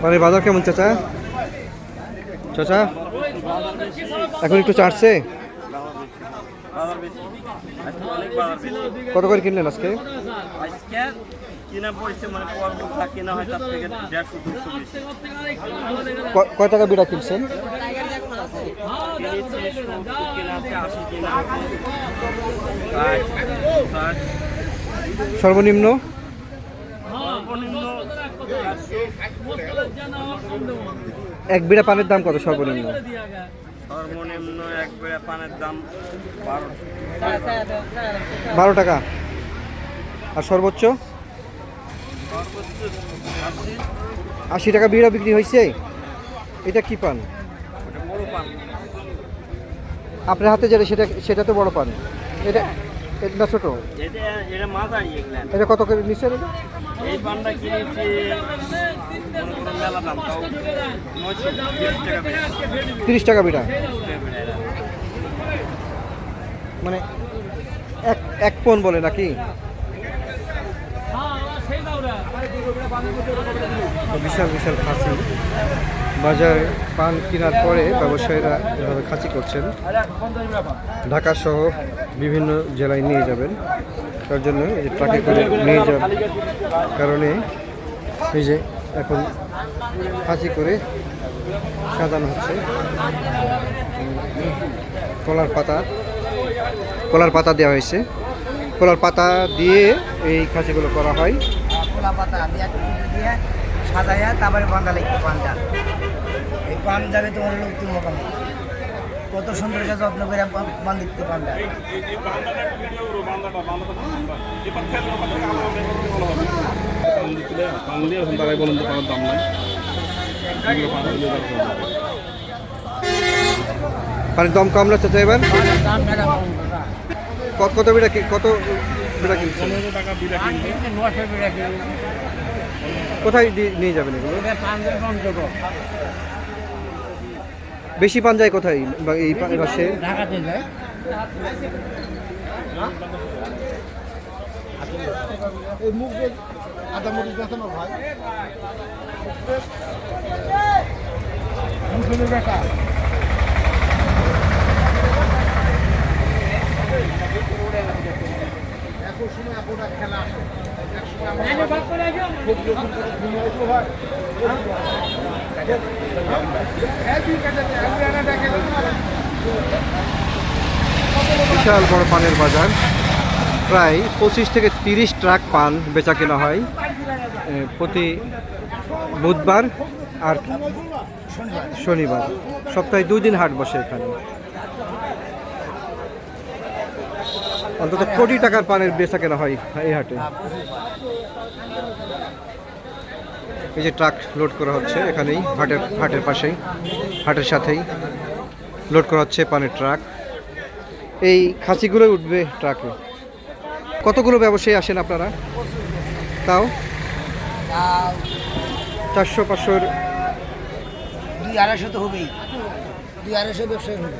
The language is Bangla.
পানের বাজার কেমন চাচা? চাচা এখন একটু চাটছে। কত করে কিনলেন আজকে? কয় টাকা বিড়া কিনছেন? সর্বনিম্ন এক বিড়া পানের দাম কত? সর্বনিম্ন সর্বনিম্ন এক বিড়া পানের দাম 12 টাকা। আর সর্বোচ্চ 80 টাকা বিড়া বিক্রি হয়েছে। এটা কি পান? আপনার হাতে যেটা সেটা তো বড় পান। এটা এটা ছোট। এটা কত করে নিচ্ছেন? এই পানটা কিনেছি মেলা দাম, তাও 30 টাকা বিড়া। মানে এক পন বলে নাকি? বিশাল বিশাল খাসি বাজারে পান কেনার পরে ব্যবসায়ীরা এভাবে খাসি করছেন। ঢাকা সহ বিভিন্ন জেলায় নিয়ে যাবেন, তার জন্য এই যে ট্রাকে করে নিয়ে যাওয়ার কারণে এই যে এখন খাসি করে সাজানো হচ্ছে। কলার পাতা দেওয়া হয়েছে। কলার পাতা দিয়ে এই খাসিগুলো করা হয়। কলা পাতা দিয়ে সাজাইয়া তারপরে বাঁধা লাগবে পানটা। এই পান যাবে তোমার লোক তুমি কত সুন্দর যত্ন করে বাঁধিতে পানটা। পানির দাম কম লাগছে তো এবার? কত বিড়া কিনছেন? কোথায় নিয়ে যাবেন এগুলো? বেশি পান যায় কোথায় এই পাশে? ঢাকাতে যায়। এই মুখ আদা মরিচ বেছে না ভাই। একই সময় আপনার খেলা আসে। বিশাল বড় পানের বাজার। প্রায় 25 থেকে 30 ট্রাক পান বেচা কেনা হয় প্রতি বুধবার আর শনিবার। সপ্তাহে 2 দিন হাট বসে এখানে। অন্তত কোটি টাকার পানের বেচা কেনা হয় এই হাটে। এই যে ট্রাক লোড করা হচ্ছে এখানেই, হাটের পাশেই, হাটের সাথেই লোড করা হচ্ছে পানের ট্রাক। এই খাসিগুলো উঠবে ট্রাকে। কতগুলো ব্যবসায়ী আসেন আপনারা? তাও 400-500 200-250 তো হবেই। 200-250 ব্যবসায়ী হবে।